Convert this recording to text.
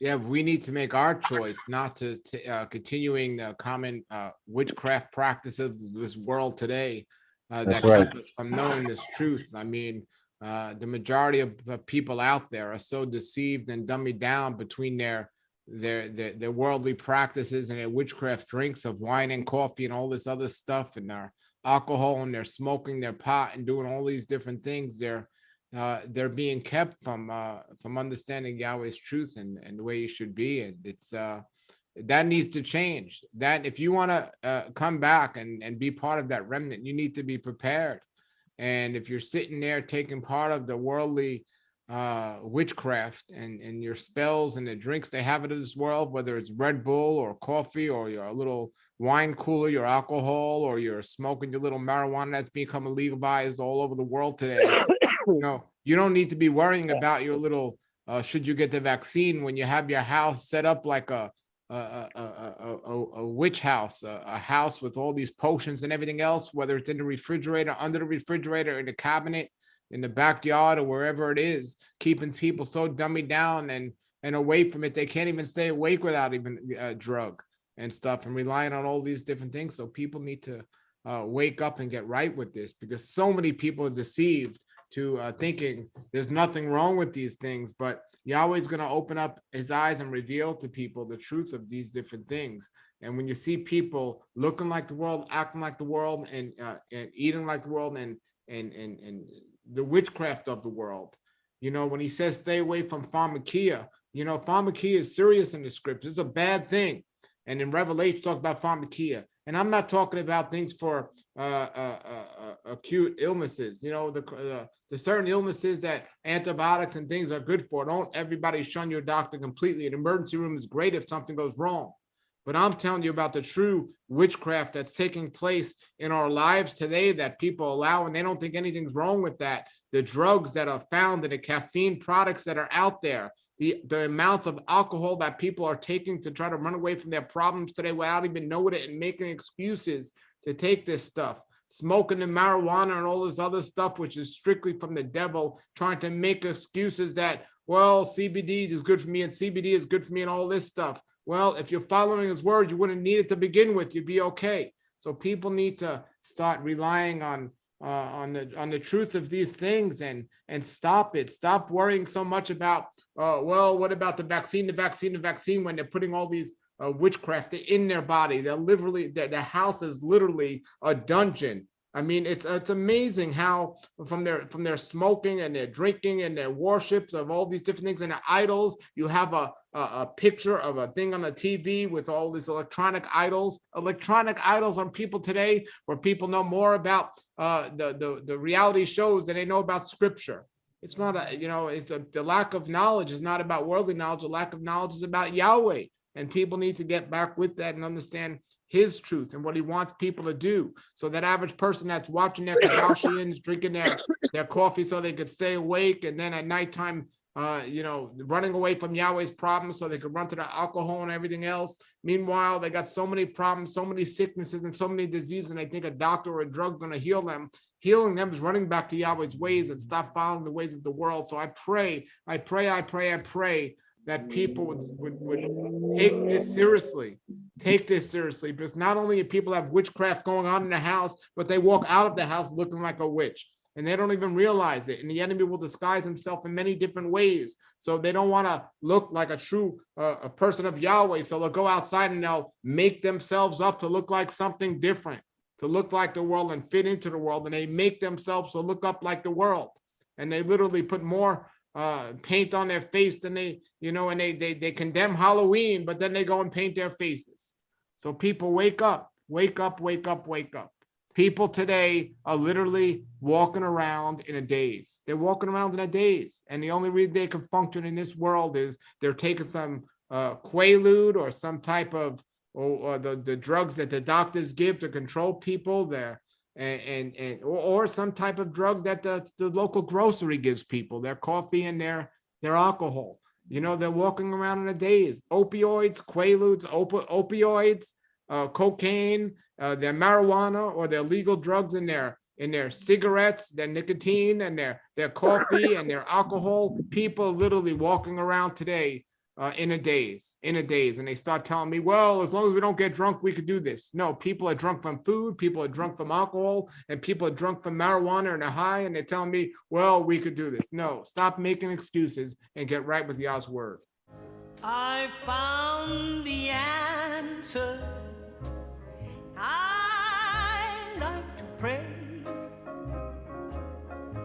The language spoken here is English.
Yeah, we need to make our choice not to continuing the common witchcraft practices of this world today That's that right. keep us from knowing this truth. I mean, the majority of people out there are so deceived and dummied down between their worldly practices and their witchcraft drinks of wine and coffee and all this other stuff and their alcohol, and they're smoking their pot and doing all these different things. They're being kept from understanding Yahweh's truth and the way it should be, and it's that needs to change. That if you want to come back and be part of that remnant, you need to be prepared. And if you're sitting there taking part of the worldly witchcraft and your spells and the drinks they have in this world, whether it's Red Bull or coffee or your little wine cooler, your alcohol, or you're smoking your little marijuana that's become legalized all over the world today, you don't need to be worrying about your little should you get the vaccine when you have your house set up like a witch house, a house with all these potions and everything else, whether it's in the refrigerator, under the refrigerator, in the cabinet, in the backyard, or wherever it is, keeping people so dummied down and away from it they can't even stay awake without even drug and stuff, and relying on all these different things. So people need to wake up and get right with this, because so many people are deceived to thinking there's nothing wrong with these things, but Yahweh's going to open up his eyes and reveal to people the truth of these different things. And when you see people looking like the world, acting like the world, and eating like the world, and the witchcraft of the world, when he says stay away from pharmakia, pharmakia is serious in the scriptures. It's a bad thing. And in Revelation, talk about pharmakia. And I'm not talking about things for acute illnesses. The certain illnesses that antibiotics and things are good for. Don't everybody shun your doctor completely. An emergency room is great if something goes wrong. But I'm telling you about the true witchcraft that's taking place in our lives today that people allow, and they don't think anything's wrong with that. The drugs that are found in the caffeine products that are out there, the amounts of alcohol that people are taking to try to run away from their problems today without even knowing it and making excuses to take this stuff, smoking the marijuana and all this other stuff, which is strictly from the devil, trying to make excuses that, well, CBD is good for me and CBD is good for me and all this stuff. Well, if you're following his word, you wouldn't need it to begin with. You'd be okay. So people need to start relying on the truth of these things and stop it. Stop worrying so much about, well, what about the vaccine, when they're putting all these witchcraft in their body. They're literally, their house is literally a dungeon. I mean, it's amazing how from their smoking and their drinking and their worships of all these different things and their idols, you have a picture of a thing on the TV with all these electronic idols on people today, where people know more about the reality shows than they know about scripture. It's not the lack of knowledge is not about worldly knowledge. The lack of knowledge is about Yahweh. And people need to get back with that and understand his truth and what he wants people to do. So that average person that's watching their Kardashians, drinking their coffee so they could stay awake, and then at nighttime, running away from Yahweh's problems so they could run to the alcohol and everything else. Meanwhile, they got so many problems, so many sicknesses, and so many diseases, and they think a doctor or a drug is going to heal them. Healing them is running back to Yahweh's ways and stop following the ways of the world. So I pray that people would take this seriously, because not only do people have witchcraft going on in the house, but they walk out of the house looking like a witch, and they don't even realize it. And the enemy will disguise himself in many different ways. So they don't want to look like a true a person of Yahweh. So they'll go outside and they'll make themselves up to look like something different, to look like the world and fit into the world. And they make themselves to look up like the world. And they literally put more paint on their face than they condemn Halloween, but then they go and paint their faces. So people wake up. People today are literally walking around in a daze. They're walking around in a daze. And the only reason they can function in this world is they're taking some Quaalude or some type of the drugs that the doctors give to control people there. Or some type of drug that the local grocery gives people, their coffee and their alcohol. They're walking around in a daze. Opioids, Quaaludes, opioids, cocaine, their marijuana, or their legal drugs in their cigarettes, their nicotine, and their coffee and their alcohol. People literally walking around today in a daze, and they start telling me, well, as long as we don't get drunk, we could do this. No, people are drunk from food, people are drunk from alcohol, and people are drunk from marijuana and they're high, and they're telling me, well, we could do this. No, stop making excuses and get right with Yah's word. I found the answer.